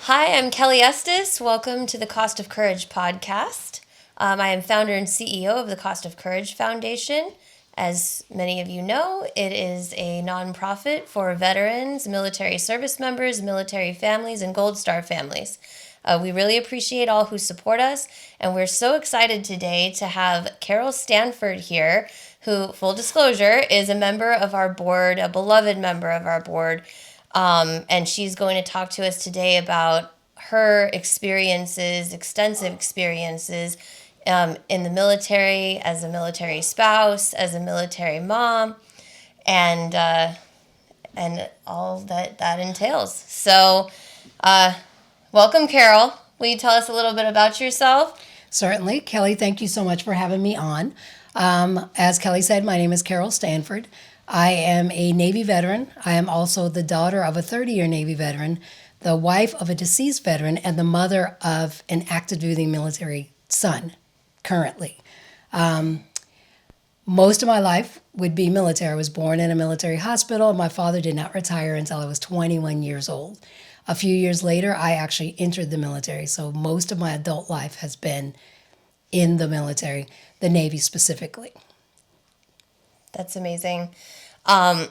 Hi, I'm Kelly Estes. Welcome to the Cost of Courage podcast. I am founder and CEO of the Cost of Courage Foundation. As many of you know, it is a nonprofit for veterans, military service members, military families, and Gold Star families. We really appreciate all who support us, and we're so excited today to have Carole Stanford here, who, full disclosure, is a member of our board, a beloved member of our board. And she's going to talk to us today about her experiences, extensive experiences in the military, as a military spouse, as a military mom, and all that entails. So, welcome, Carole. Will you tell us a little bit about yourself? Certainly. Kelly, thank you so much for having me on. As Kelly said, my name is Carole Stanford. I am a Navy veteran. I am also the daughter of a 30-year Navy veteran, the wife of a deceased veteran, and the mother of an active duty military son currently. Most of my life would be military. I was born in a military hospital. My father did not retire until I was 21 years old. A few years later, I actually entered the military. So most of my adult life has been in the military, the Navy specifically. That's amazing. And,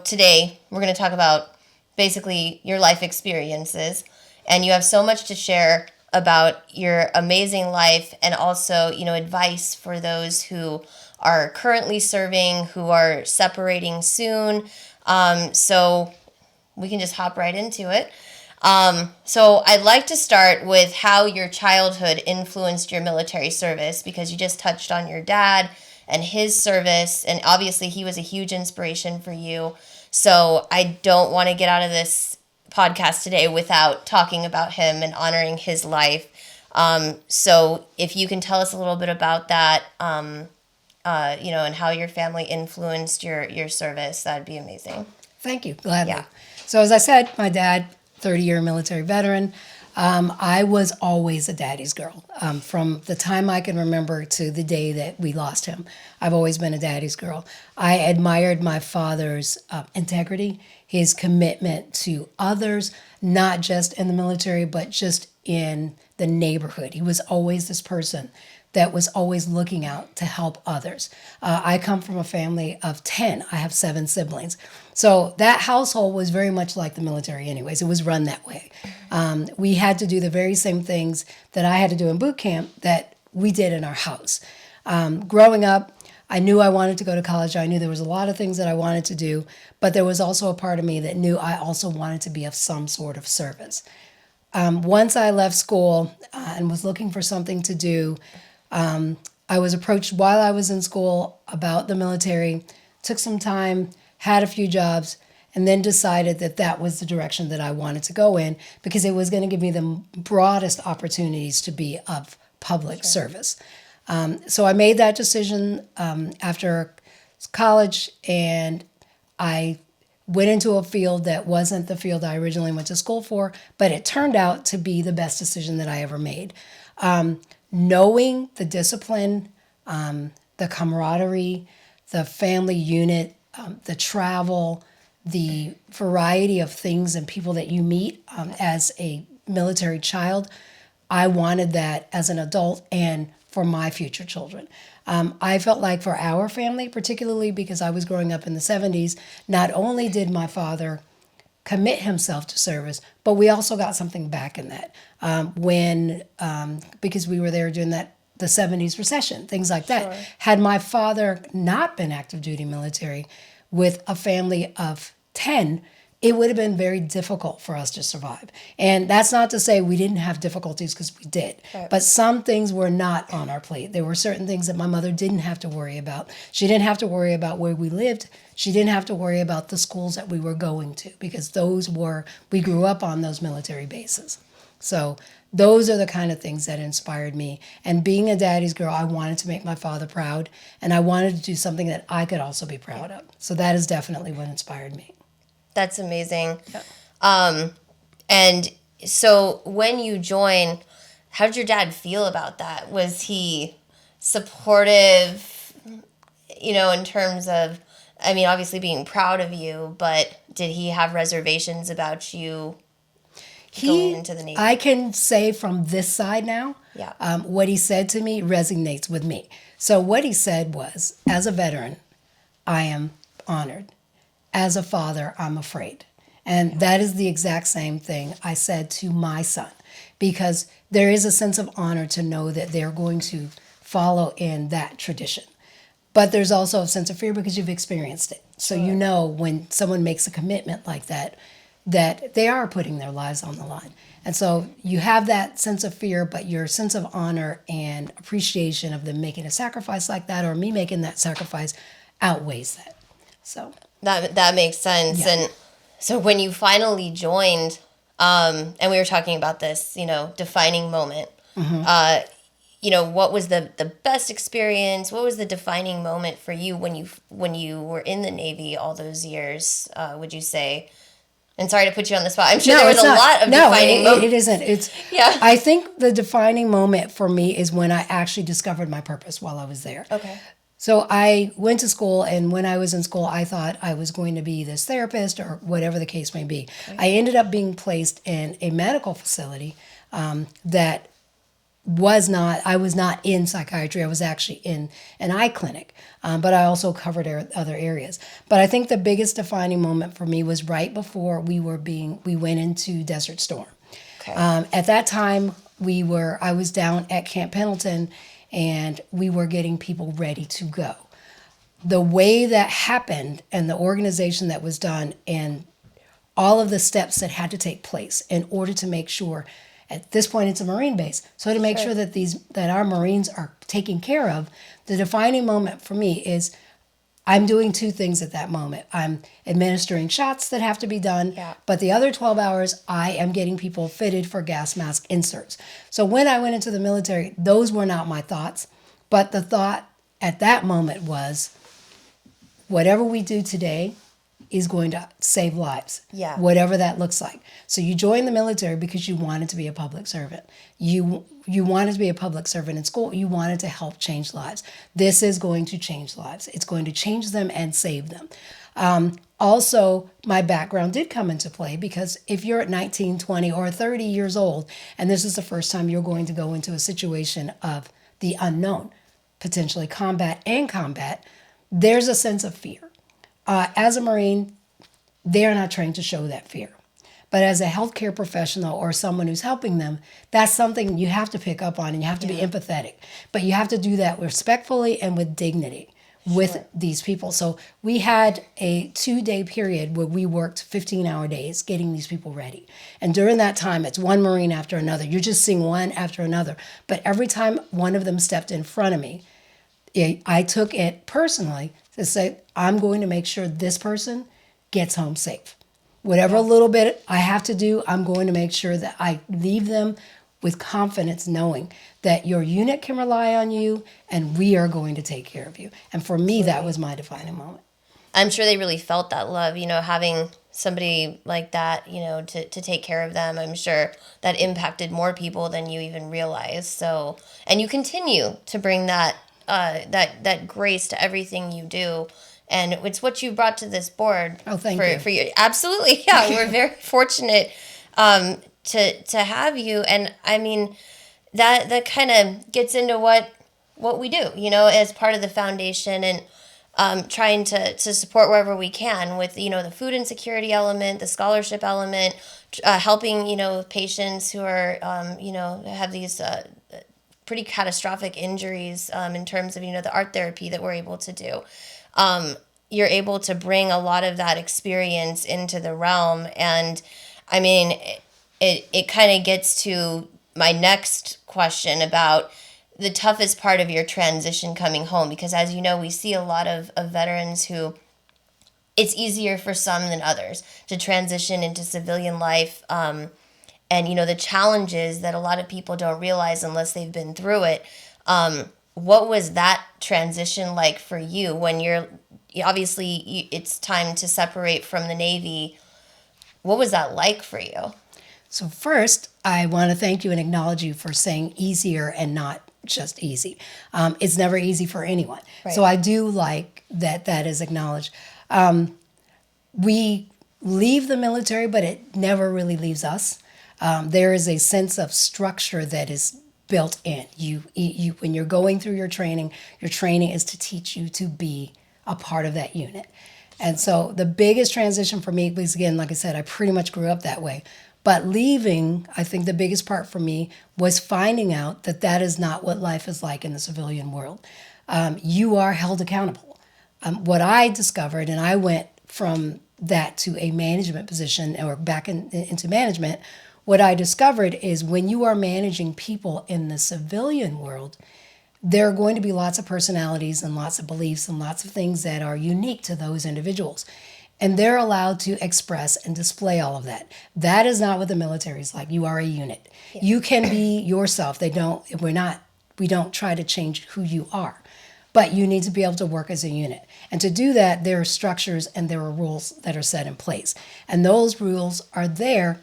today we're going to talk about basically your life experiences. And you have so much to share about your amazing life and also, advice for those who are currently serving, who are separating soon. So we can just hop right into it. So I'd like to start with how your childhood influenced your military service, because you just touched on your dad and his service, and obviously he was a huge inspiration for you. So I don't want to get out of this podcast today without talking about him and honoring his life. So if you can tell us a little bit about that, and how your family influenced your service, that'd be amazing. Thank you. Gladly. Yeah. So as I said, my dad, 30-year military veteran. I was always a daddy's girl. From the time I can remember to the day that we lost him, I've always been a daddy's girl. I admired my father's integrity, his commitment to others, not just in the military, but just in the neighborhood. He was always this person that was always looking out to help others. I come from a family of 10. I have 7 siblings. So that household was very much like the military anyways. It was run that way. We had to do the very same things that I had to do in boot camp that we did in our house. Growing up, I knew I wanted to go to college. I knew there was a lot of things that I wanted to do, but there was also a part of me that knew I also wanted to be of some sort of service. Once I left school and was looking for something to do, I was approached while I was in school about the military, took some time, had a few jobs, and then decided that that was the direction that I wanted to go in because it was going to give me the broadest opportunities to be of public service. So I made that decision after college, and I went into a field that wasn't the field I originally went to school for, but it turned out to be the best decision that I ever made. Knowing the discipline, the camaraderie, the family unit, the travel, the variety of things and people that you meet as a military child, I wanted that as an adult and for my future children. I felt like for our family, particularly because I was growing up in the 70s, not only did my father commit himself to service, but we also got something back in that because we were there during the 70s recession, things like that. Sure. Had my father not been active duty military with a family of 10, it would have been very difficult for us to survive. And that's not to say we didn't have difficulties, because we did. Right. But some things were not on our plate. There were certain things that my mother didn't have to worry about. She didn't have to worry about where we lived. She didn't have to worry about the schools that we were going to, because we grew up on those military bases. So those are the kind of things that inspired me. And being a daddy's girl, I wanted to make my father proud, and I wanted to do something that I could also be proud of. So that is definitely what inspired me. That's amazing. Yeah. And so when you joined, how did your dad feel about that? Was he supportive, in terms of, obviously being proud of you, but did he have reservations about you going into the Navy? I can say from this side now, Yeah. what he said to me resonates with me. So what he said was, as a veteran, I am honored. As a father, I'm afraid. And that is the exact same thing I said to my son, because there is a sense of honor to know that they're going to follow in that tradition. But there's also a sense of fear because you've experienced it. So you know when someone makes a commitment like that, that they are putting their lives on the line. And so you have that sense of fear, but your sense of honor and appreciation of them making a sacrifice like that, or me making that sacrifice, outweighs that. So That makes sense. Yeah. And so when you finally joined, and we were talking about this, defining moment. What was the best experience? What was the defining moment for you when you were in the Navy all those years? Would you say? And sorry to put you on the spot. I'm sure there was a lot of defining moments. It isn't. It's Yeah. I think the defining moment for me is when I actually discovered my purpose while I was there. Okay. So I went to school, and when I was in school, I thought I was going to be this therapist or whatever the case may be. I ended up being placed in a medical facility that I was not in psychiatry. I was actually in an eye clinic, but I also covered other areas. But I think the biggest defining moment for me was right before we went into Desert Storm. Okay. At that time, I was down at Camp Pendleton, and we were getting people ready to go. The way that happened and the organization that was done and all of the steps that had to take place in order to make sure, at this point it's a Marine base, so to make sure that our Marines are taken care of, the defining moment for me is I'm doing two things at that moment. I'm administering shots that have to be done, but the other 12 hours, I am getting people fitted for gas mask inserts. So when I went into the military, those were not my thoughts, but the thought at that moment was, whatever we do today is going to save lives, whatever that looks like. So you join the military because you wanted to be a public servant. You wanted to be a public servant in school. You wanted to help change lives. This is going to change lives. It's going to change them and save them. Also, my background did come into play because if you're at 19, 20, or 30 years old, and this is the first time you're going to go into a situation of the unknown, potentially combat, there's a sense of fear. As a Marine, they're not trained to show that fear. But as a healthcare professional or someone who's helping them, that's something you have to pick up on, and you have to be empathetic. But you have to do that respectfully and with dignity with these people. So we had a 2-day period where we worked 15-hour days getting these people ready. And during that time, it's one Marine after another. You're just seeing one after another. But every time one of them stepped in front of me, I took it personally to say, I'm going to make sure this person gets home safe. Whatever little bit I have to do, I'm going to make sure that I leave them with confidence, knowing that your unit can rely on you and we are going to take care of you. And for me, that was my defining moment. I'm sure they really felt that love, having somebody like that, to take care of them. I'm sure that impacted more people than you even realize. So, and you continue to bring that grace to everything you do, and it's what you brought to this board. Oh, thank you. For you, absolutely, yeah. We're very fortunate to have you, and I mean that kind of gets into what we do, as part of the foundation, and trying to support wherever we can with the food insecurity element, the scholarship element, helping patients who are have these pretty catastrophic injuries in terms of the art therapy that we're able to do. You're able to bring a lot of that experience into the realm, and I mean it kind of gets to my next question about the toughest part of your transition coming home, because as you know, we see a lot of veterans who it's easier for some than others to transition into civilian life. And, the challenges that a lot of people don't realize unless they've been through it. What was that transition like for you when it's time to separate from the Navy? What was that like for you? So first, I want to thank you and acknowledge you for saying easier and not just easy. It's never easy for anyone. Right. So I do like that is acknowledged. We leave the military, but it never really leaves us. There is a sense of structure that is built in. You when you're going through your training is to teach you to be a part of that unit. And so the biggest transition for me was, again, like I said, I pretty much grew up that way. But leaving, I think the biggest part for me was finding out that that is not what life is like in the civilian world. You are held accountable. What I discovered, and I went from that to a management position or back into management, what I discovered is when you are managing people in the civilian world, there are going to be lots of personalities and lots of beliefs and lots of things that are unique to those individuals. And they're allowed to express and display all of that. That is not what the military is like. You are a unit. Yeah. You can be yourself. We don't try to change who you are. But you need to be able to work as a unit. And to do that, there are structures and there are rules that are set in place. And those rules are there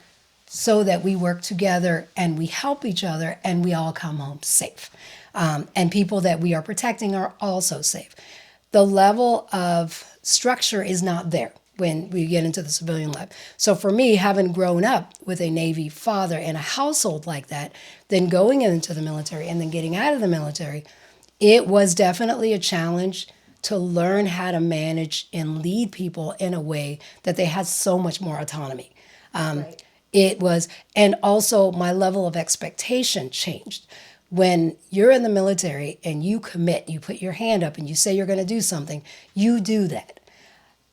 so that we work together and we help each other and we all come home safe. And people that we are protecting are also safe. The level of structure is not there when we get into the civilian life. So for me, having grown up with a Navy father in a household like that, then going into the military and then getting out of the military, it was definitely a challenge to learn how to manage and lead people in a way that they had so much more autonomy. Right. It was, and also my level of expectation changed. When you're in the military and you commit, you put your hand up and you say you're going to do something, you do that.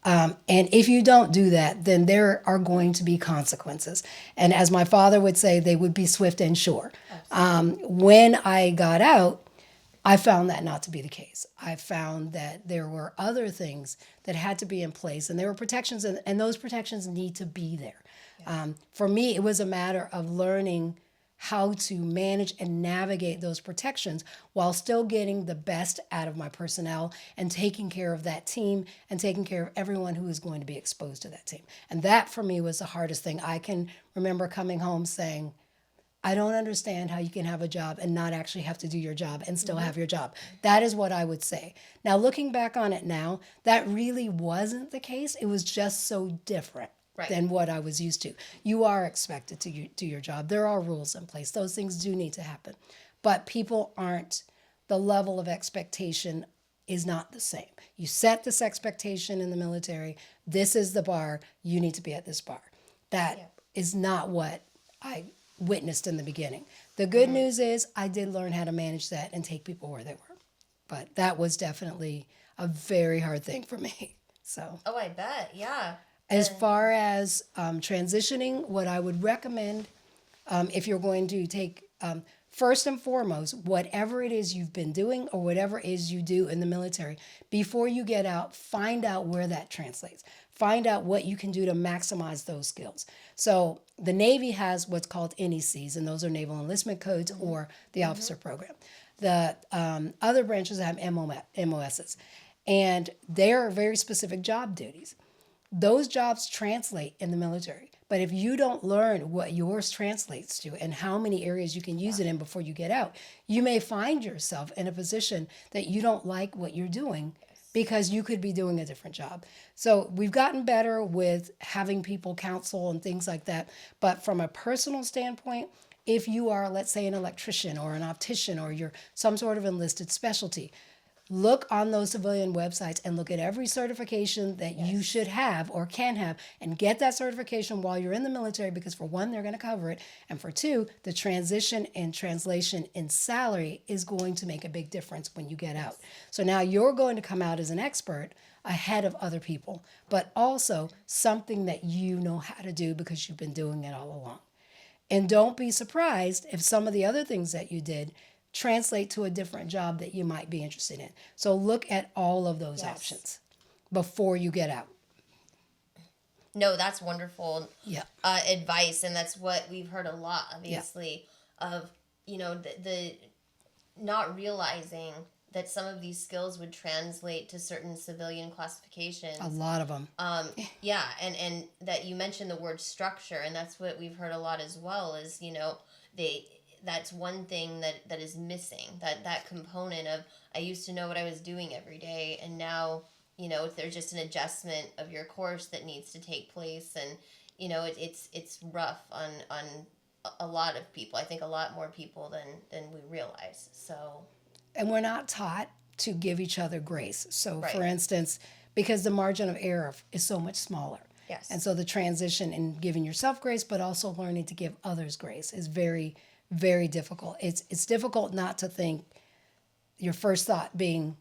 And if you don't do that, then there are going to be consequences. And as my father would say, they would be swift and sure. When I got out, I found that not to be the case. I found that there were other things that had to be in place, and there were protections, and those protections need to be there. Yeah. For me, it was a matter of learning how to manage and navigate those protections while still getting the best out of my personnel and taking care of that team and taking care of everyone who is going to be exposed to that team. And that for me was the hardest thing. I can remember coming home saying, I don't understand how you can have a job and not actually have to do your job and still have your job. That is what I would say. Now, looking back on it now, that really wasn't the case. It was just so different. Right. Than what I was used to. You are expected to do your job. There are rules in place. Those things do need to happen. But people aren't, the level of expectation is not the same. You set this expectation in the military. This is the bar. You need to be at this bar. That is not what I witnessed in the beginning. The good news is I did learn how to manage that and take people where they were. But that was definitely a very hard thing for me. So. Oh, I bet. Yeah. As far as transitioning, what I would recommend if you're going to take, first and foremost, whatever it is you've been doing or whatever it is you do in the military, before you get out, find out where that translates. Find out what you can do to maximize those skills. So the Navy has what's called NECs, and those are Naval Enlistment Codes or the Officer Program. The other branches have MOSs, and they're very specific job duties. Those jobs translate in the military. But if you don't learn what yours translates to and how many areas you can use it in before you get out, you may find yourself in a position that you don't like what you're doing because you could be doing a different job. So we've gotten better with having people counsel and things like that. But from a personal standpoint, if you are, let's say, an electrician or an optician or you're some sort of enlisted specialty, look on those civilian websites and look at every certification that you should have or can have and get that certification while you're in the military because for one, they're going to cover it. And for two, the transition and translation in salary is going to make a big difference when you get out. So now you're going to come out as an expert ahead of other people, but also something that you know how to do because you've been doing it all along. And don't be surprised if some of the other things that you did translate to a different job that you might be interested in. So look at all of those options before you get out. No, that's wonderful advice, and that's what we've heard a lot, obviously, of, the not realizing that some of these skills would translate to certain civilian classifications. A lot of them. And that you mentioned the word structure, and that's what we've heard a lot as well, is, that's one thing that is missing, that component of I used to know what I was doing every day, and now there's just an adjustment of your course that needs to take place, and it's rough on a lot of people. I think a lot more people than we realize. So, And we're not taught to give each other grace. So, for right. instance, because the margin of error is so much smaller. Yes. And so the transition in giving yourself grace, but also learning to give others grace is very, very difficult. It's difficult not to think your first thought being,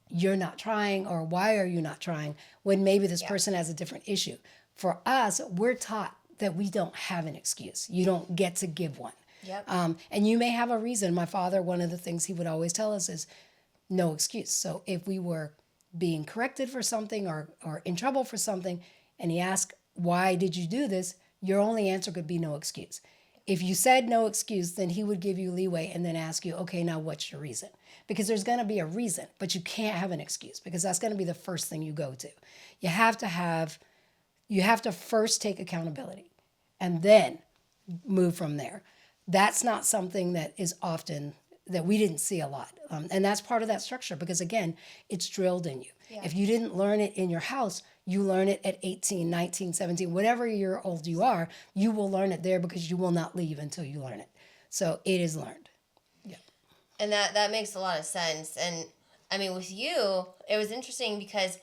you're not trying, or why are you not trying, when maybe this Yeah. person has a different issue. For us, we're taught that we don't have an excuse. You don't get to give one. Yep. And you may have a reason. My father, one of the things he would always tell us is no excuse. So if we were being corrected for something or in trouble for something, and he asked, why did you do this? Your only answer could be no excuse. If you said no excuse, then he would give you leeway and then ask you, okay, now what's your reason? Because there's going to be a reason, but you can't have an excuse because that's going to be the first thing you go to. You have to first take accountability and then move from there. That's not something that is often, that we didn't see a lot. And that's part of that structure because, again, it's drilled in you. Yeah. If you didn't learn it in your house, you learn it at 18, 19, 17, whatever year old you are, you will learn it there because you will not leave until you learn it. So it is learned. Yeah. And that makes a lot of sense. And I mean, with you, it was interesting because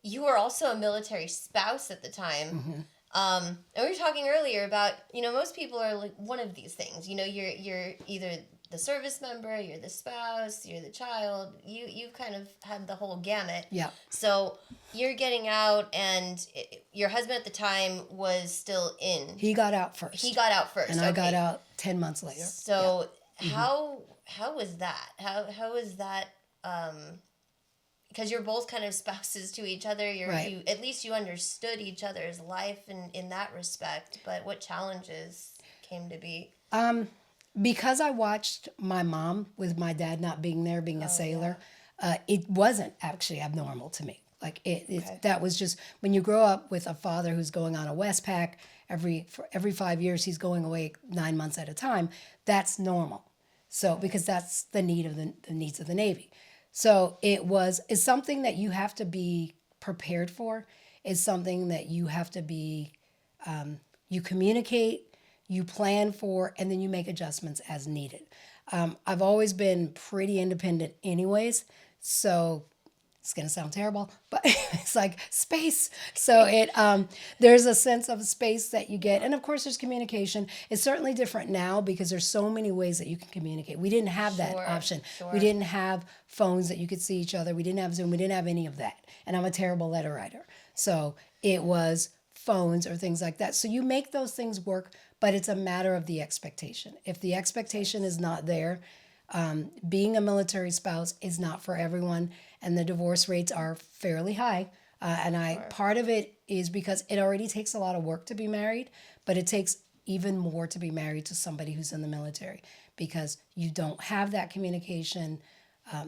you were also a military spouse at the time. Mm-hmm. And we were talking earlier about, most people are like one of these things. You're either the service member, you're the spouse, you're the child. You've kind of had the whole gamut. Yeah. So you're getting out, and your husband at the time was still in. He got out first. He got out first. And I got out 10 months later. So how was that? How was that? Because you're both kind of spouses to each other. Right. At least you understood each other's life in that respect. But what challenges came to be? Because I watched my mom with my dad not being there, being a sailor, it wasn't actually abnormal to me. Like that was just, when you grow up with a father who's going on a Westpac for every 5 years, he's going away 9 months at a time. That's normal. So because that's the needs of the Navy. So it's something that you have to be prepared for. It's something that you have to be, you communicate, you plan for, and then you make adjustments as needed. I've always been pretty independent anyways, so it's going to sound terrible, but it's like space. So there's a sense of space that you get. And of course, there's communication. It's certainly different now because there's so many ways that you can communicate. We didn't have that option. Sure. We didn't have phones that you could see each other. We didn't have Zoom. We didn't have any of that. And I'm a terrible letter writer. So it was phones or things like that. So you make those things work, but it's a matter of the expectation. If the expectation is not there, being a military spouse is not for everyone, and the divorce rates are fairly high. Part of it is because it already takes a lot of work to be married, but it takes even more to be married to somebody who's in the military because you don't have that communication.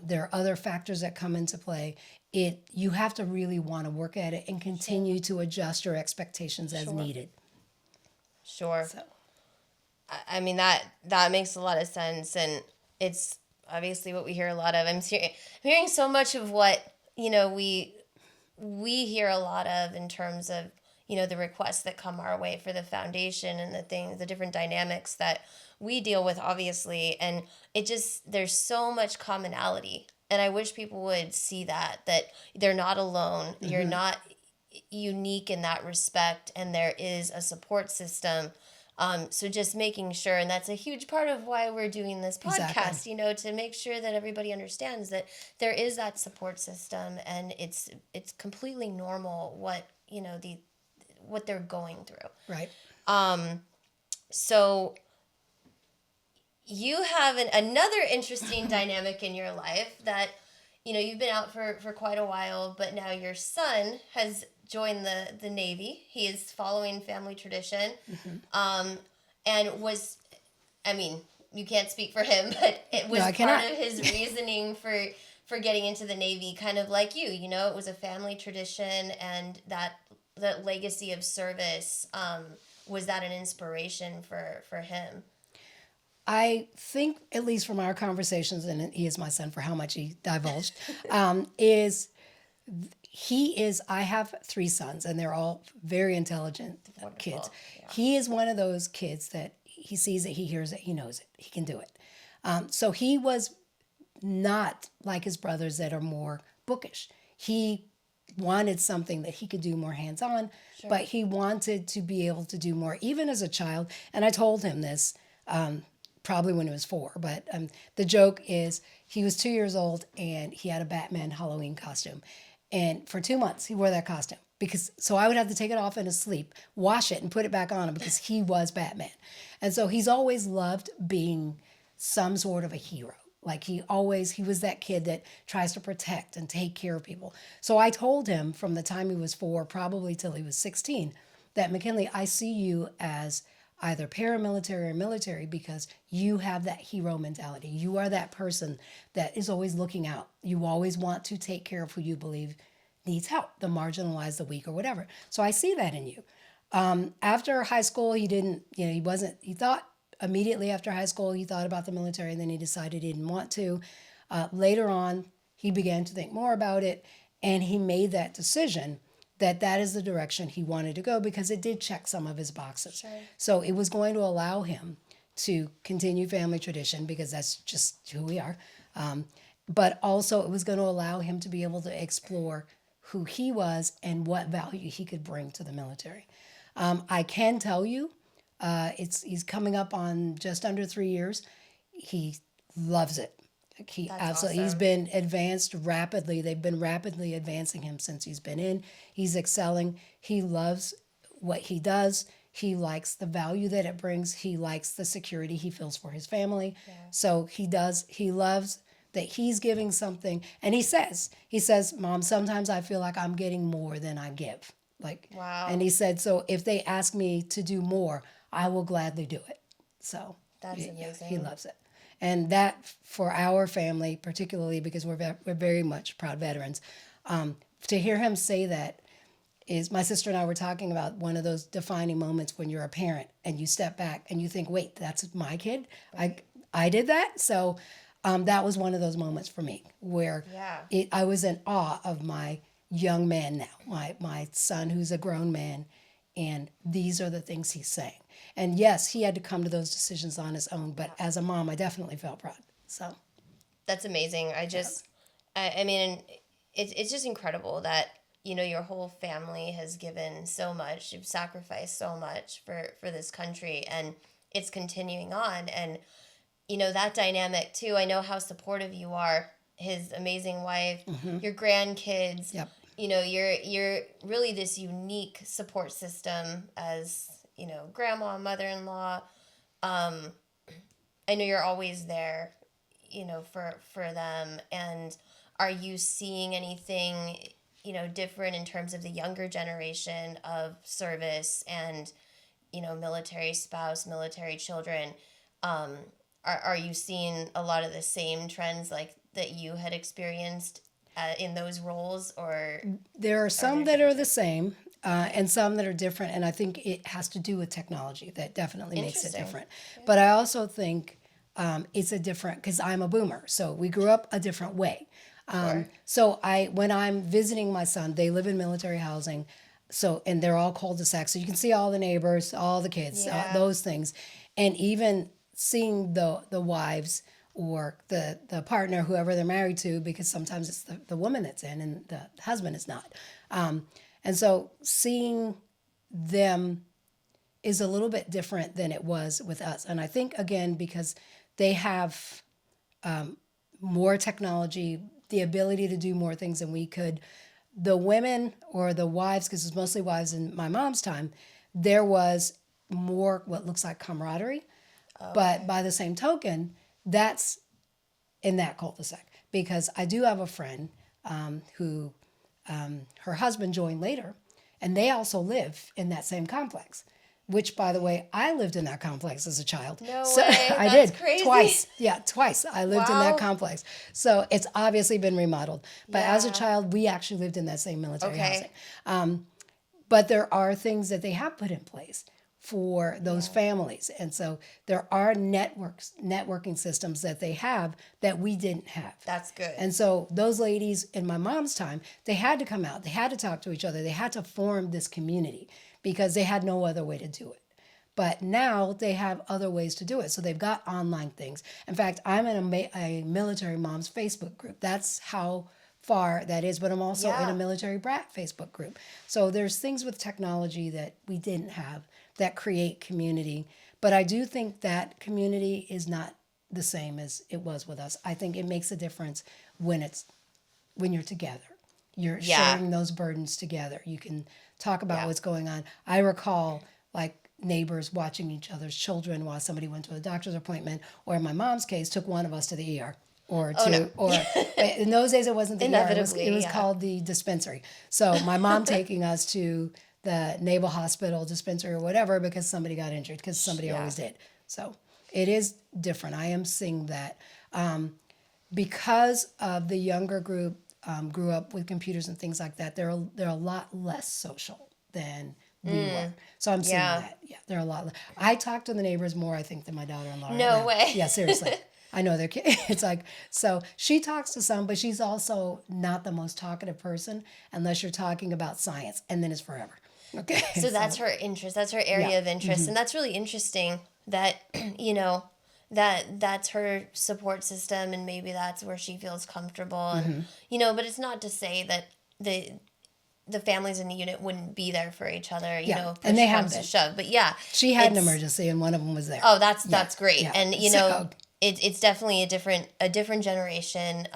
There are other factors that come into play. You have to really want to work at it and continue to adjust your expectations as needed. Sure. So. I mean, that makes a lot of sense, and it's obviously what we hear a lot of. I'm hearing so much of what, we hear a lot of in terms of, the requests that come our way for the foundation and the different dynamics that we deal with, obviously. And there's so much commonality. And I wish people would see that they're not alone. Mm-hmm. You're not unique in that respect. And there is a support system. So just making sure, and that's a huge part of why we're doing this podcast, Exactly. To make sure that everybody understands that there is that support system, and it's completely normal what they're going through. Right. So you have another interesting dynamic in your life that, you've been out for quite a while, but now your son has joined the Navy. He is following family tradition. Mm-hmm. And you can't speak for him, but it was part of his reasoning for getting into the Navy, kind of like you. It was a family tradition, and that legacy of service, was that an inspiration for him? I think, at least from our conversations, and he is my son for how much he divulged, I have 3 sons, and they're all very intelligent kids. Yeah. He is one of those kids that He sees it, he hears it, he knows it, he can do it. So he was not like his brothers that are more bookish. He wanted something that he could do more hands-on, but he wanted to be able to do more, even as a child. And I told him this probably when he was 4, but the joke is he was 2 years old and he had a Batman Halloween costume. And for 2 months, he wore that costume so I would have to take it off in his sleep, wash it, and put it back on him because he was Batman. And so he's always loved being some sort of a hero. Like he was that kid that tries to protect and take care of people. So I told him from the time he was 4, probably till he was 16, that McKinley, I see you as either paramilitary or military because you have that hero mentality. You are that person that is always looking out. You always want to take care of who you believe needs help, the marginalized, the weak, or whatever. So I see that in you. After high school, he thought immediately after high school, he thought about the military, and then he decided he didn't want to. Later on, he began to think more about it, and he made that decision that is the direction he wanted to go because it did check some of his boxes. Sure. So it was going to allow him to continue family tradition because that's just who we are. But also it was going to allow him to be able to explore who he was and what value he could bring to the military. I can tell you, he's coming up on just under 3 years. He loves it. He That's absolutely. awesome. He's been advanced rapidly. They've been rapidly advancing him since he's been in. He's excelling. He loves what he does. He likes the value that it brings. He likes the security he feels for his family. Yeah. So he loves that he's giving something. And he says, Mom, sometimes I feel like I'm getting more than I give. Wow. And he said, so if they ask me to do more, I will gladly do it. So that's amazing. He loves it. And that for our family, particularly because we're very much proud veterans, to hear him say that is, my sister and I were talking about one of those defining moments when you're a parent and you step back and you think, wait, that's my kid? Right. I did that? So that was one of those moments for me where I was in awe of my young man now, my son who's a grown man, and these are the things he's saying. And yes, he had to come to those decisions on his own, but as a mom, I definitely felt proud. So that's amazing. I mean, it's just incredible that, your whole family has given so much, you've sacrificed so much for this country, and it's continuing on. And, that dynamic too, I know how supportive you are, his amazing wife, your grandkids. Yep. You're really this unique support system as, grandma, mother-in-law. I know you're always there, for them. And are you seeing anything, different in terms of the younger generation of service and, military spouse, military children? Are you seeing a lot of the same trends like that you had experienced in those roles, or there are some that are the same and some that are different, and I think it has to do with technology. That definitely makes it different. Yeah. But I also think it's a different, because I'm a boomer, so we grew up a different way. Sure. So when I'm visiting my son, they live in military housing, and they're all cul-de-sacs, so you can see all the neighbors, all the kids, those things, and even seeing the wives or the partner, whoever they're married to, because sometimes it's the woman that's in and the husband is not. And so seeing them is a little bit different than it was with us. And I think, again, because they have more technology, the ability to do more things than we could. The women or the wives, because it's mostly wives in my mom's time, there was more what looks like camaraderie. Okay. But by the same token, that's in that cul-de-sac, because I do have a friend who her husband joined later, and they also live in that same complex, which, by the way, I lived in that complex as a child. No way. I That's did. Crazy. Twice. Yeah, twice. I lived in that complex. So it's obviously been remodeled. But as a child, we actually lived in that same military housing. But there are things that they have put in place for those families. And so there are networking systems that they have that we didn't have. That's good. And so those ladies in my mom's time, they had to come out. They had to talk to each other. They had to form this community because they had no other way to do it. But now they have other ways to do it. So they've got online things. In fact, I'm in a military mom's Facebook group. That's how far that is. But I'm also in a Yeah. military brat Facebook group. So there's things with technology that we didn't have that create community. But I do think that community is not the same as it was with us. I think it makes a difference when you're together. You're Yeah. sharing those burdens together. You can talk about Yeah. what's going on. I recall like neighbors watching each other's children while somebody went to a doctor's appointment, or in my mom's case, took one of us to the ER. Oh, no. Or in those days it wasn't the ER. Inevitably, It was yeah. called the dispensary. So my mom taking us to the naval hospital dispensary or whatever because somebody got injured, because somebody Yeah. always did. So it is different. I am seeing that. Because of the younger group grew up with computers and things like that, they're a lot less social than we were. So I'm seeing Yeah. that. Yeah, they're a lot. I talk to the neighbors more, I think, than my daughter-in-law. No right now. way. Yeah, seriously. I know they're kids. It's like, so she talks to some, but she's also not the most talkative person unless you're talking about science, and then it's forever. Okay. So that's her interest. That's her area Yeah. of interest, and that's really interesting. That that's her support system, and maybe that's where she feels comfortable. And but it's not to say that the families in the unit wouldn't be there for each other. You Yeah, know, if and push they have comes to been. shove. But yeah, She had an it's- emergency, and one of them was there. Oh, that's great, Yeah. and So- it's definitely a different generation,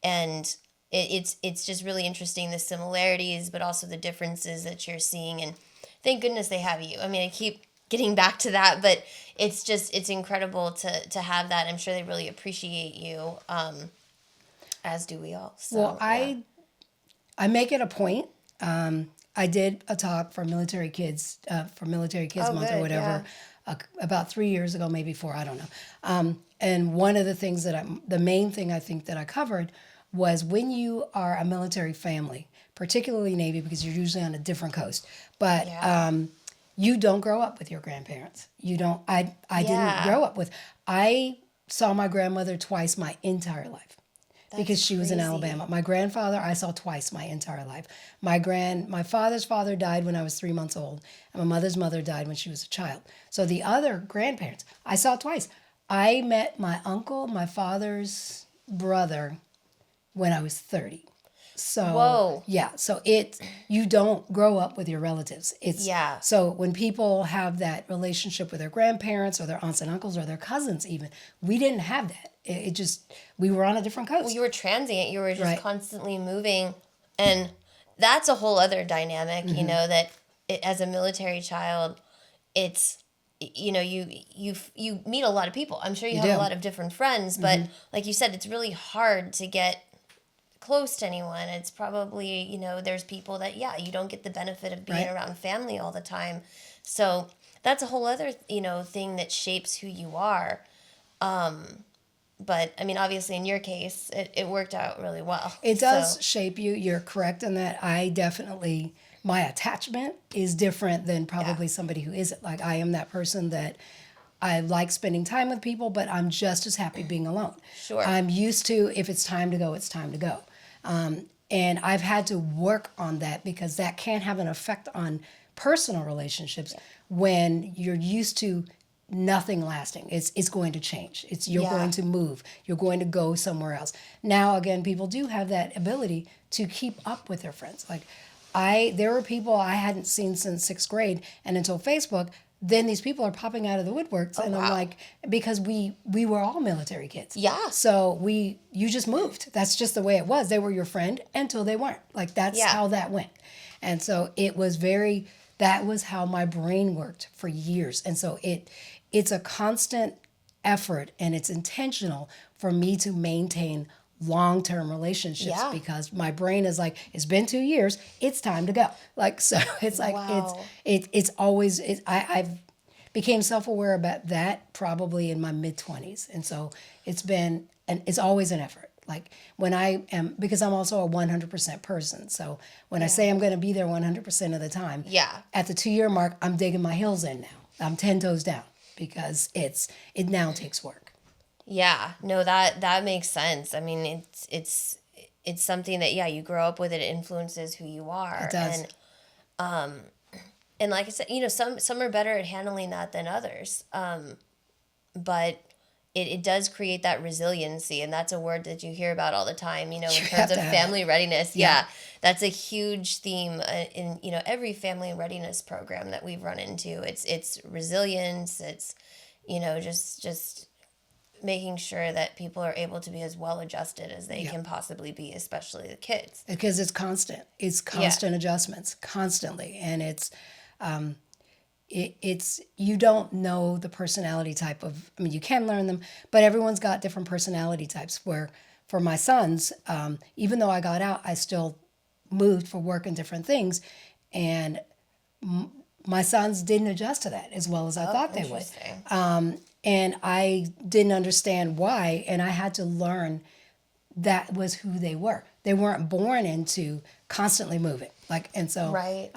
and it's just really interesting, the similarities, but also the differences that you're seeing, and thank goodness they have you. I mean, I keep getting back to that, but it's incredible to have that. I'm sure they really appreciate you, as do we all. So, Well, yeah. I make it a point. I did a talk for military kids Oh, month good, or whatever, about 3 years ago, maybe 4, I don't know. And one of the things the main thing I think that I covered was when you are a military family, particularly Navy, because you're usually on a different coast, but Yeah. you don't grow up with your grandparents. You don't. I didn't Yeah. grow up with. I saw my grandmother twice my entire life because she was in crazy. Alabama. My grandfather I saw twice my entire life. My father's father died when I was 3 months old, and my mother's mother died when she was a child. So the other grandparents I saw twice. I met my uncle, my father's brother, when I was 30. So Whoa. yeah, so you don't grow up with your relatives. Yeah. So when people have that relationship with their grandparents or their aunts and uncles or their cousins even, we didn't have that. It just, we were on a different coast. Well, you were transient. You were just Right. constantly moving, and that's a whole other dynamic. Mm-hmm. That as a military child, it's you meet a lot of people. I'm sure you have do. a lot of different friends, but like you said, it's really hard to get close to anyone. It's probably there's people that you don't get the benefit of being Right. around family all the time. So that's a whole other thing that shapes who you are. But I mean, obviously, in your case, it worked out really well. It does So, shape you. You're correct in that. My attachment is different than probably somebody who isn't. Like, I am that person that I like spending time with people, but I'm just as happy being alone. Sure. I'm used to, if it's time to go, it's time to go. And I've had to work on that because that can have an effect on personal relationships when you're used to nothing lasting. It's going to change. You're Yeah. going to move. You're going to go somewhere else. Now again, people do have that ability to keep up with their friends. Like there were people I hadn't seen since 6th grade, and until Facebook, then these people are popping out of the woodworks, and I'm wow. like, because we were all military kids. Yeah. So you just moved. That's just the way it was. They were your friend until they weren't. Like that's Yeah. how that went. And so that was how my brain worked for years. And so it's a constant effort, and it's intentional for me to maintain long-term relationships Yeah. because my brain is like, it's been 2 years, it's time to go. Like, so it's like, Wow. it's always, I've became self-aware about that probably in my mid-20s. And so it's always an effort. Like when because I'm also a 100% person. So when I say I'm going to be there 100% of the time, Yeah. at the 2-year mark, I'm digging my heels in now. I'm 10 toes down because it now takes work. Yeah, no, that makes sense. I mean, it's something that you grow up with. It influences who you are. It does. And And like I said, some are better at handling that than others. But it does create that resiliency, and that's a word that you hear about all the time, in You terms have of to have family it. readiness. Yeah. Yeah, that's a huge theme in every family readiness program that we've run into. It's resilience. It's just making sure that people are able to be as well adjusted as they Yeah. can possibly be, especially the kids. Because it's constant. It's Yeah. constant adjustments, constantly, and it's you don't know the personality type of. I mean, you can learn them, but everyone's got different personality types. Where for my sons, even though I got out, I still moved for work and different things, and my sons didn't adjust to that as well as I Oh, thought they would. interesting. And I didn't understand why, and I had to learn that was who they were. They weren't born into constantly moving. And so, Right.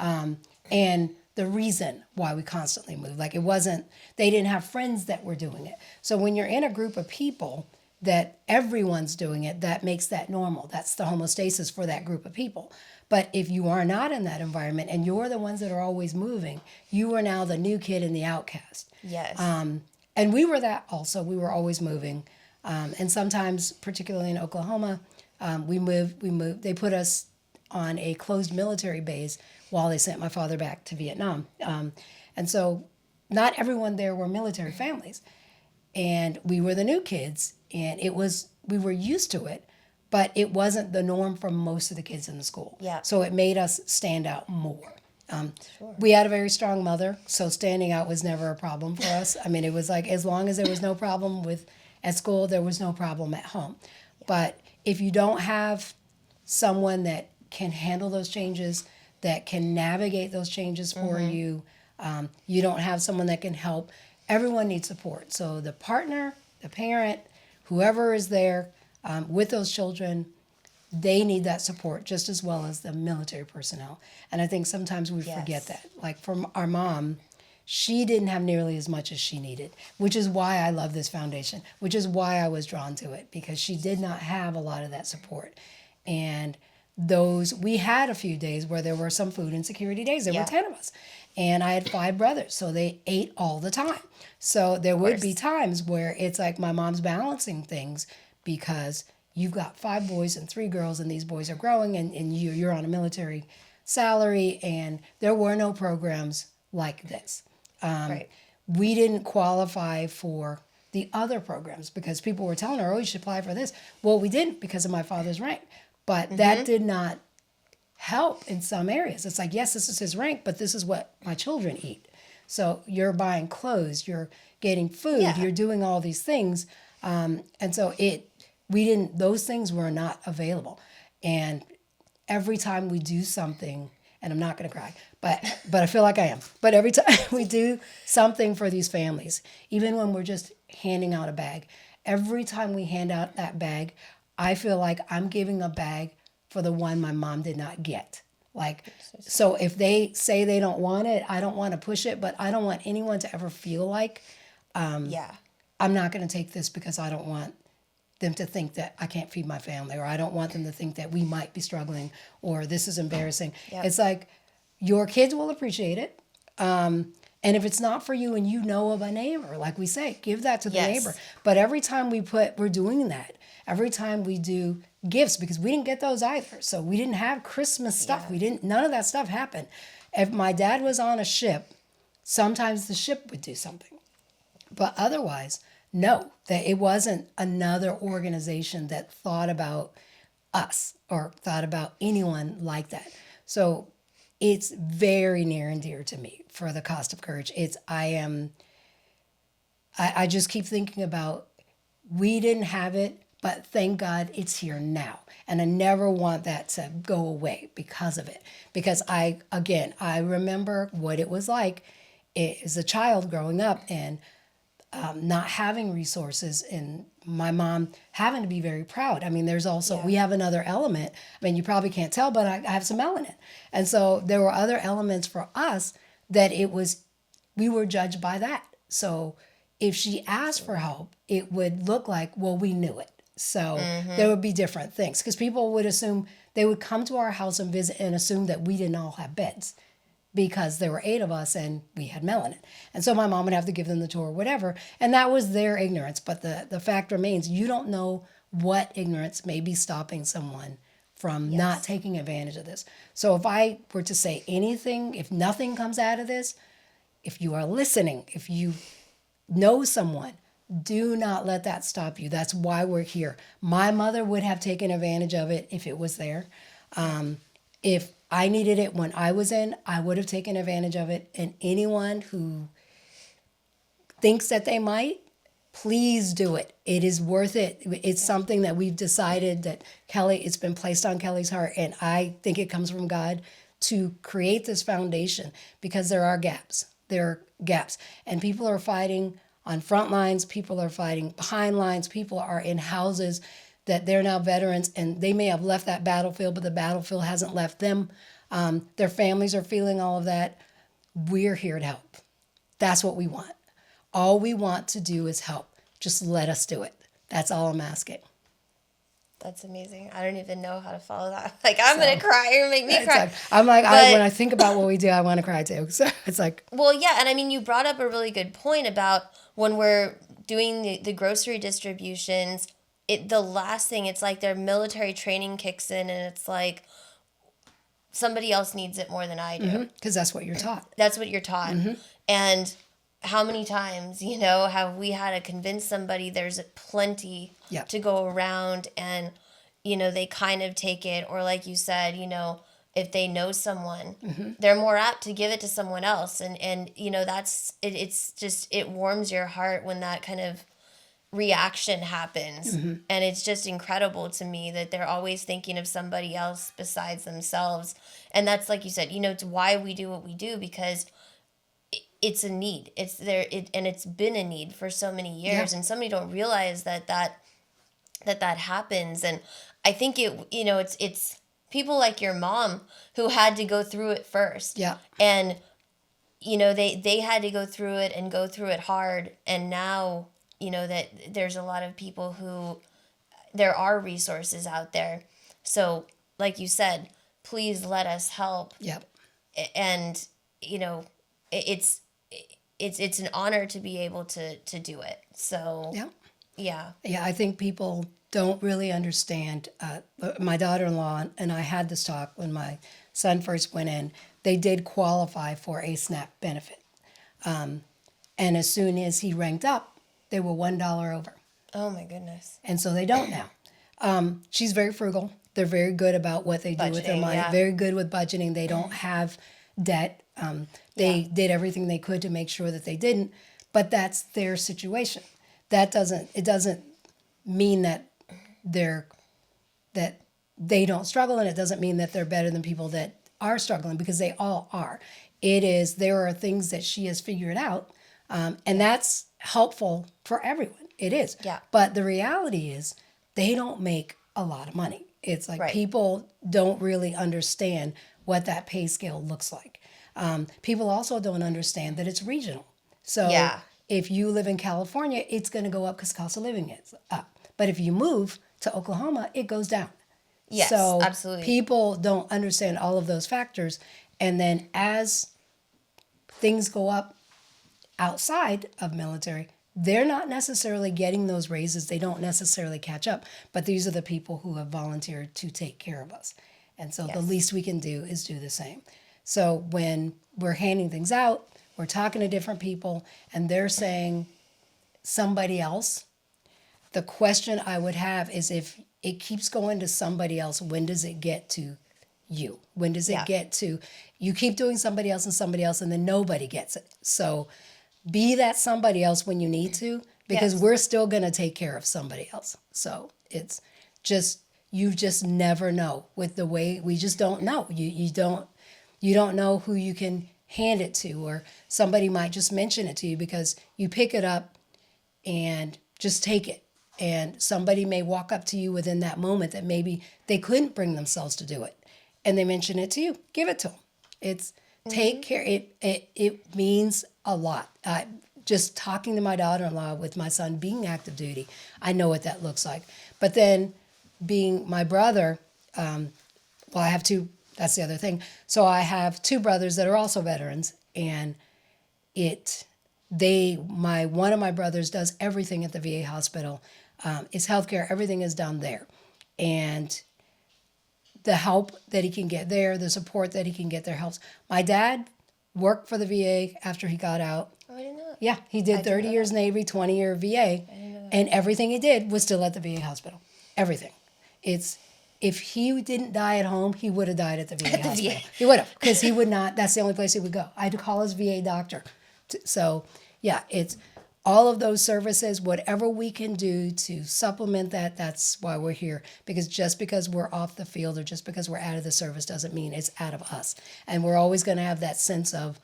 and the reason why we constantly move, it wasn't, they didn't have friends that were doing it. So when you're in a group of people that everyone's doing it, that makes that normal. That's the homeostasis for that group of people. But if you are not in that environment and you're the ones that are always moving, you are now the new kid and the outcast. Yes. And we were that also. We were always moving. And sometimes, particularly in Oklahoma, we moved. They put us on a closed military base while they sent my father back to Vietnam. And so not everyone there were military families. And we were the new kids. And we were used to it, but it wasn't the norm for most of the kids in the school. Yeah. So it made us stand out more. Sure. We had a very strong mother, so standing out was never a problem for us. I mean, it was like as long as there was no problem at school, there was no problem at home. Yeah. But if you don't have someone that can handle those changes, that can navigate those changes for you, you don't have someone that can help. Everyone needs support. So the partner, the parent, whoever is there with those children, they need that support just as well as the military personnel. And I think sometimes we forget that. Like from our mom, she didn't have nearly as much as she needed, which is why I love this foundation, which is why I was drawn to it, because she did not have a lot of that support. And we had a few days where there were some food insecurity days. There were 10 of us. And I had 5 brothers, so they ate all the time. So there would be times where it's like my mom's balancing things because you've got 5 boys and 3 girls, and these boys are growing, and you're on a military salary, and there were no programs like this. We didn't qualify for the other programs because people were telling her, oh, you should apply for this. Well, we didn't because of my father's rank. But that did not help in some areas. It's like, yes, this is his rank, but this is what my children eat. So you're buying clothes, you're getting food, you're doing all these things. And so those things were not available. And every time we do something, and I'm not going to cry, but I feel like I am. But every time we do something for these families, even when we're just handing out a bag, every time we hand out that bag, I feel like I'm giving a bag for the one my mom did not get. So if they say they don't want it, I don't want to push it, but I don't want anyone to ever feel like, I'm not going to take this because I don't want them to think that I can't feed my family, or I don't want them to think that we might be struggling, or this is embarrassing. Yep. It's like your kids will appreciate it. And if it's not for you and you know of a neighbor, like we say, give that to the neighbor. But every time we're doing that. Every time we do gifts, because we didn't get those either. So we didn't have Christmas stuff. None of that stuff happened. If my dad was on a ship, sometimes the ship would do something. But otherwise, no, that it wasn't another organization that thought about us or thought about anyone like that. So it's very near and dear to me for the cost of courage. I just keep thinking about, we didn't have it, but thank God it's here now. And I never want that to go away because of it. Because I remember what it was like as a child growing up and not having resources, and my mom having to be very proud. I mean, there's also, we have another element. I mean, you probably can't tell, but I have some melanin. And so there were other elements for us that we were judged by that. So if she asked for help, it would look like, well, we knew it. So there would be different things because people would assume, they would come to our house and visit and assume that we didn't all have beds. because there were 8 of us and we had melanin. And so my mom would have to give them the tour or whatever. And that was their ignorance. But the fact remains, you don't know what ignorance may be stopping someone from not taking advantage of this. So if I were to say anything, if nothing comes out of this, if you are listening, if you know someone, do not let that stop you. That's why we're here. My mother would have taken advantage of it if it was there. If I needed it when I was in, I would have taken advantage of it. And anyone who thinks that they might, please do it. It is worth it. It's something that we've decided that Kelly, it's been placed on Kelly's heart. And I think it comes from God to create this foundation because there are gaps. There are gaps. And people are fighting on front lines. People are fighting behind lines. People are in houses that they're now veterans and they may have left that battlefield, but the battlefield hasn't left them. Their families are feeling all of that. We're here to help. That's what we want. All we want to do is help. Just let us do it. That's all I'm asking. That's amazing. I don't even know how to follow that. Like, I'm going to cry. You're going to make me cry. I'm like, when I think about what we do, I want to cry too. So it's like. Well, yeah. And I mean, you brought up a really good point about when we're doing the grocery distributions, the last thing, it's like their military training kicks in and it's like somebody else needs it more than I do. Because that's what you're taught. That's what you're taught. And how many times, have we had to convince somebody there's plenty to go around and, they kind of take it. Or like you said, if they know someone, they're more apt to give it to someone else. And that's, it's just, it warms your heart when that kind of reaction happens. And it's just incredible to me that they're always thinking of somebody else besides themselves. And that's, like you said, it's why we do what we do, because it's a need. It's there, and it's been a need for so many years. And so many don't realize that happens. And I think it's people like your mom who had to go through it first. And they had to go through it and go through it hard. And now that there's a lot of people who, there are resources out there. So like you said, please let us help. And, it's an honor to be able to do it. So, yeah, I think people don't really understand. My daughter-in-law and I had this talk when my son first went in. They did qualify for a SNAP benefit. And as soon as he ranked up, they were $1 over. Oh my goodness. And so they don't now. She's very frugal. They're very good about what they do with their money. Very good with budgeting. They don't have debt. They did everything they could to make sure that they didn't, but that's their situation. It doesn't mean that they don't struggle, and it doesn't mean that they're better than people that are struggling, because they all are. There are things that she has figured out, and that's helpful for everyone. It is. But the reality is they don't make a lot of money. It's like people don't really understand what that pay scale looks like. People also don't understand that it's regional. So if you live in California, it's going to go up because cost of living is up. But if you move to Oklahoma, it goes down. Yes, so absolutely. People don't understand all of those factors. And then as things go up outside of military, they're not necessarily getting those raises. They don't necessarily catch up. But these are the people who have volunteered to take care of us. And so the least we can do is do the same. So when we're handing things out, we're talking to different people, and they're saying somebody else, the question I would have is, if it keeps going to somebody else, when does it get to you? When does it get to, you keep doing somebody else, and then nobody gets it. So be that somebody else when you need to, because we're still going to take care of somebody else. So it's just, you just never know with the way, we just don't know. You don't know who you can hand it to, or somebody might just mention it to you because you pick it up and just take it. And somebody may walk up to you within that moment that maybe they couldn't bring themselves to do it, and they mention it to you. Give it to them. It's take care. It means a lot. Just talking to my daughter-in-law with my son being active duty, I know what that looks like. But then being my brother, I have two That's the other thing. So I have two brothers that are also veterans, and one of my brothers does everything at the VA hospital. It's healthcare. Everything is done there, and the help that he can get there, the support that he can get there helps. My dad worked for the VA after he got out. Oh, I didn't know. Yeah, he did 30 years Navy, 20-year VA, and everything he did was still at the VA hospital. Everything. If he didn't die at home, he would have died at the VA hospital. VA. He would have, because he would not. That's the only place he would go. I had to call his VA doctor. So, yeah, it's all of those services, whatever we can do to supplement that, that's why we're here. Because just because we're off the field or just because we're out of the service doesn't mean it's out of us. And we're always going to have that sense of,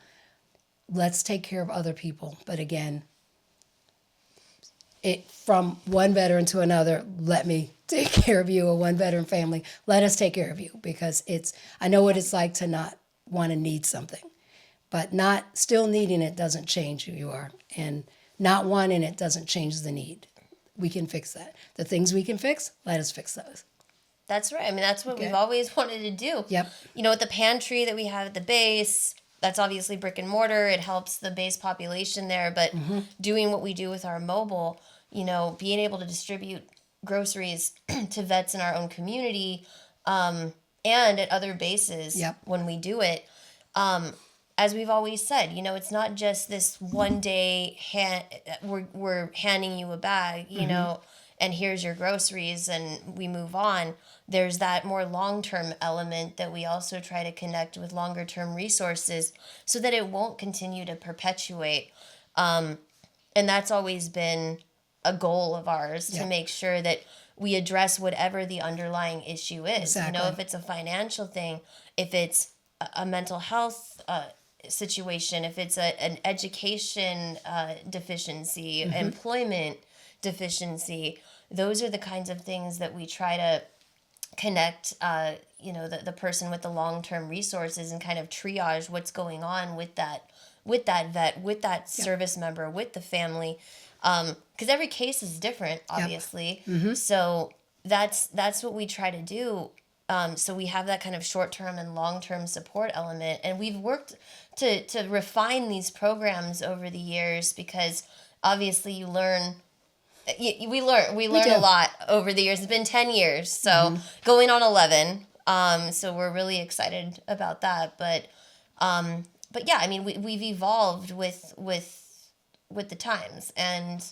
let's take care of other people. But again, from one veteran to another, let me take care of you, or one veteran family, let us take care of you. Because I know what it's like to not want to need something. But not still needing it doesn't change who you are. And not wanting it doesn't change the need. We can fix that. The things we can fix, let us fix those. That's right. I mean, that's what we've always wanted to do. Yep. You know, with the pantry that we have at the base, that's obviously brick and mortar. It helps the base population there. But doing what we do with our mobile, you know, being able to distribute groceries to vets in our own community and at other bases when we do it, as we've always said, you know, it's not just this one day we're handing you a bag, you know, and here's your groceries and we move on. There's that more long-term element that we also try to connect with longer-term resources so that it won't continue to perpetuate. And that's always been a goal of ours to make sure that we address whatever the underlying issue is. Exactly. You know, if it's a financial thing, if it's a mental health situation, if it's an education deficiency, employment deficiency, those are the kinds of things that we try to connect, you know, the person with the long-term resources and kind of triage what's going on with that vet, with that service member, with the family, because every case is different, obviously. So that's what we try to do. So we have that kind of short-term and long-term support element, and we've worked to refine these programs over the years because obviously we learn a lot over the years. It's been 10 years, so going on 11. So we're really excited about that. But yeah, I mean we've evolved with the times, and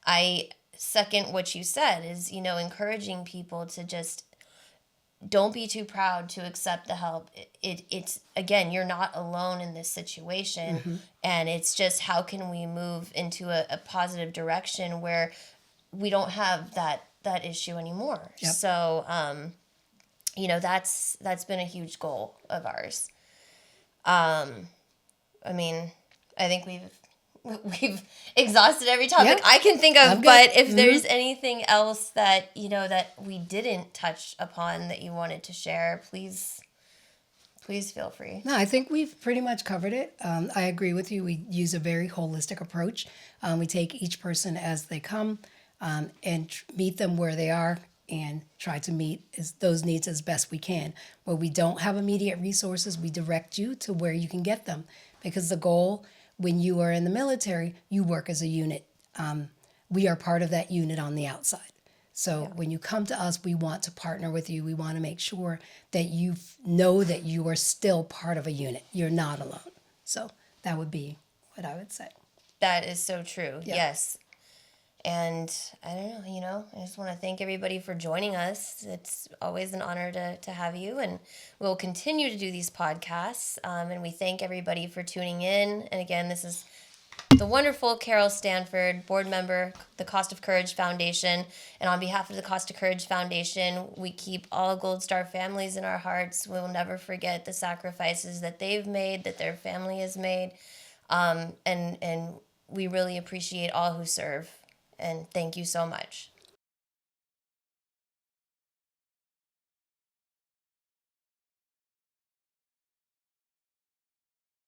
I second what you said is, you know, encouraging people to just don't be too proud to accept the help. It's again, you're not alone in this situation, and it's just how can we move into a positive direction where we don't have that issue anymore. So, you know, that's been a huge goal of ours. I mean, I think we've exhausted every topic I can think of, but if there's anything else that, you know, that we didn't touch upon that you wanted to share, please feel free. No, I think we've pretty much covered it. I agree with you. We use a very holistic approach. We take each person as they come and meet them where they are and try to meet those needs as best we can. Where we don't have immediate resources, we direct you to where you can get them, because the goal, when you are in the military, you work as a unit. We are part of that unit on the outside. So when you come to us, we want to partner with you. We want to make sure that you know that you are still part of a unit. You're not alone. So that would be what I would say. That is so true. Yeah. Yes. And I don't know, you know, I just want to thank everybody for joining us. It's always an honor to have you, and we'll continue to do these podcasts. And we thank everybody for tuning in. And again, this is the wonderful Carole Stanford, board member, the Cost of Courage Foundation. And on behalf of the Cost of Courage Foundation, we keep all Gold Star families in our hearts. We'll never forget the sacrifices that they've made, that their family has made. And we really appreciate all who serve. And thank you so much.